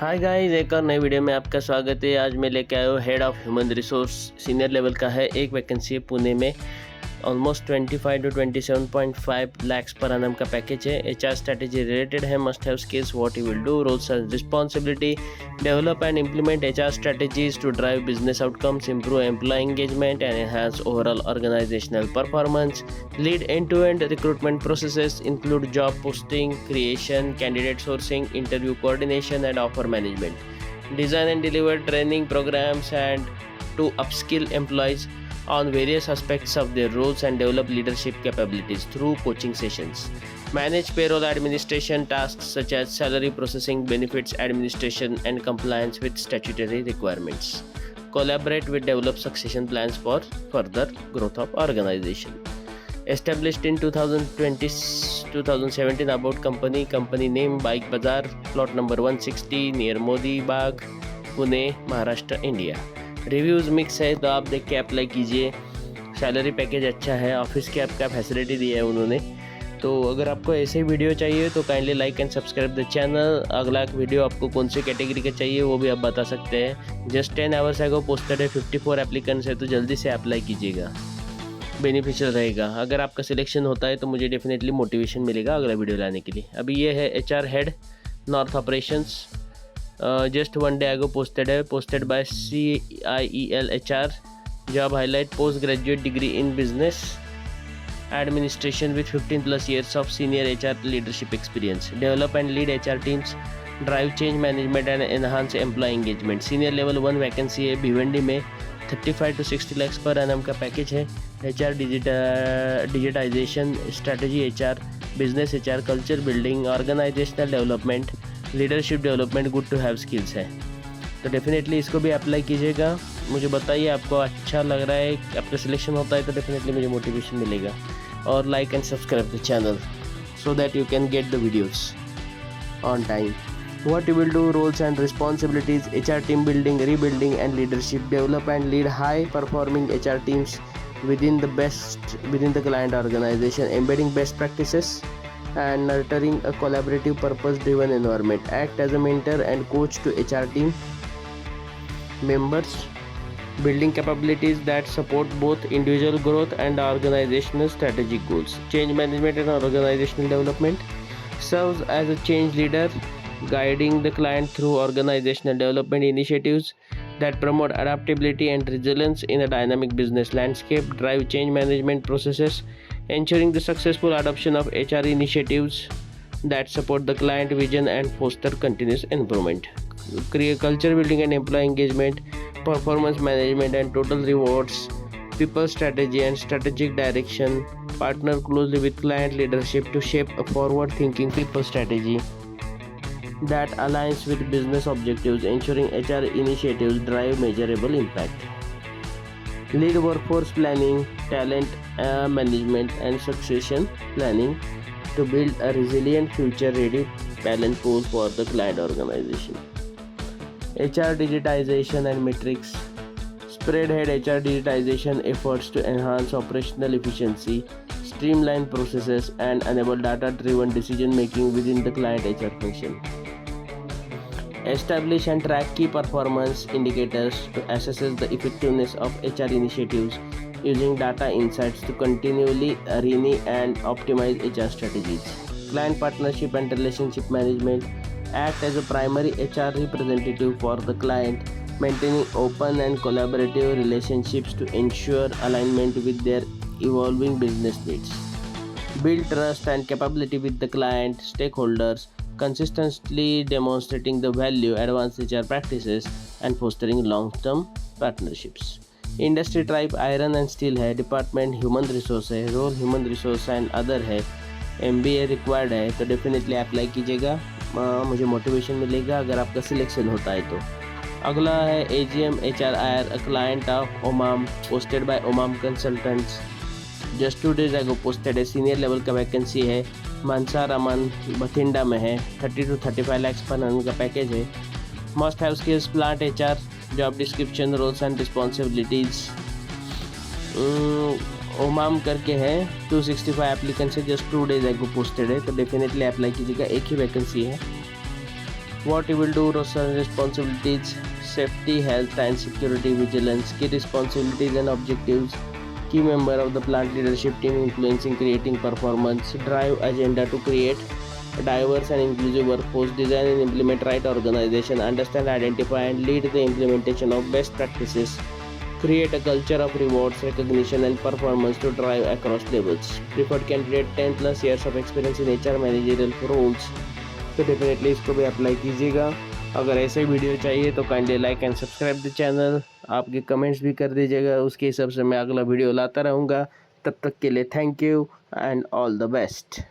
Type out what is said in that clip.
Hi guys, एक और नई वीडियो में आपका स्वागत है। आज मैं लेके आया हूँ head of human resource senior level का है। एक वैकेंसी है पुणे में। ऑलमोस्ट 25 to 27.5 lakhs पर annum का पैकेज है। HR स्ट्रेटेजी रिलेटेड है। Must have skills, what you will do, roles and responsibility, develop and implement HR strategies to drive business outcomes, improve employee engagement and enhance overall organizational performance, lead end-to-end recruitment processes, include job posting, creation, candidate sourcing, interview coordination and offer management, design and deliver training programs and to upskill employees on various aspects of their roles and develop leadership capabilities through coaching sessions. Manage payroll administration tasks such as salary processing, benefits administration, and compliance with statutory requirements. Collaborate with develop succession plans for further growth of organization. Established in 2017 about company name Bike Bazaar, plot number 160 near Modi Bagh, Pune, Maharashtra, India. Reviews mix है तो आप देख के apply कीजिए। Salary package अच्छा है, office की आपका फैसिलिटी दी है उन्होंने। तो अगर आपको ऐसे वीडियो चाहिए तो kindly like and subscribe the channel. अगला वीडियो आपको कौन सी कैटेगरी का चाहिए वो भी आप बता सकते हैं। जस्ट 10 आवर्स एगो पोस्टेड है, 54 एप्लीकेंट्स है, तो जल्दी से अप्लाई कीजिएगा, बेनिफिशियल रहेगा। अगर आपका सिलेक्शन होता है तो मुझे डेफिनेटली मोटिवेशन मिलेगा अगला वीडियो लाने के लिए। अभी ये है HR head north operations, just 1 day ago posted by CIEL HR. Job highlight: postgraduate degree in business administration with 15 plus years of senior HR leadership experience. Develop and lead HR teams, drive change management and enhance employee engagement. Senior level 1 vacancy है भिवंडी में। 35 to 60 lakhs पर annum का package है। HR digitization strategy, HR business, HR culture building, organizational development, leadership development, good to have skills है। तो definitely इसको भी apply कीजिएगा। मुझे बताइए आपको अच्छा लग रहा है, आपका सिलेक्शन होता है तो डेफिनेटली मुझे मोटिवेशन मिलेगा। और like and subscribe the channel so that you can get the videos on time. What you will do, roles and responsibilities: HR team building, rebuilding and leadership. Develop and lead high performing HR teams within the client organization, embedding best practices and nurturing a collaborative purpose driven environment. Act as a mentor and coach to HR team members, building capabilities that support both individual growth and organizational strategic goals. Change management and organizational development: serves as a change leader, guiding the client through organizational development initiatives that promote adaptability and resilience in a dynamic business landscape. Drive change management processes, ensuring the successful adoption of HR initiatives that support the client vision and foster continuous improvement. Create culture building and employee engagement, performance management and total rewards, people strategy and strategic direction. Partner closely with client leadership to shape a forward-thinking people strategy that aligns with business objectives, ensuring HR initiatives drive measurable impact. Lead workforce planning, talent management and succession planning to build a resilient, future-ready talent pool for the client organization. HR digitization and metrics: spearhead HR digitization efforts to enhance operational efficiency, streamline processes and enable data-driven decision-making within the client HR function. Establish and track key performance indicators to assess the effectiveness of HR initiatives using data insights to continually renew and optimize HR strategies. Client partnership and relationship management: act as a primary HR representative for the client, maintaining open and collaborative relationships to ensure alignment with their evolving business needs. Build trust and capability with the client stakeholders, consistently demonstrating the value, advanced HR practices and fostering long-term partnerships. Industry type iron and steel है। Department human resource है। Role human resource and other है। MBA required है, तो definitely apply कीजिएगा, मुझे motivation मिलेगा अगर आपका सिलेक्शन होता है तो। अगला है AGM HRIR, a client of Omam, posted by Omam consultants. Just 2 days ago posted है। सीनियर लेवल का वैकेंसी है। मनसा रमन बठिंडा में है। 30 to 35 lakhs पर annum का पैकेज है। Must have skills: plant HR, job description, roles and responsibilities. Omam करके है। 265 एप्लीकेंट्स है। जस्ट 2 days ago पोस्टेड है, तो डेफिनेटली अप्लाई कीजिएगा। एक ही वैकेंसी है। What he will do, roles and responsibilities, safety, health and security, vigilance, key responsibilities and objectives, key member of the plant leadership team, influencing, creating performance, drive agenda to create a diverse and inclusive workforce, design and implement right organization, understand, identify and lead the implementation of best practices, create a culture of rewards, recognition and performance to drive across levels. Preferred candidate 10 plus years of experience in HR managerial roles. तो definitely इसको भी apply कीजिएगा। अगर ऐसे video चाहिए तो kindly like and subscribe the channel. आपके comments भी कर दीजिएगा, उसके हिसाब से मैं अगला वीडियो लाता रहूँगा। तब तक के लिए thank you and all the best.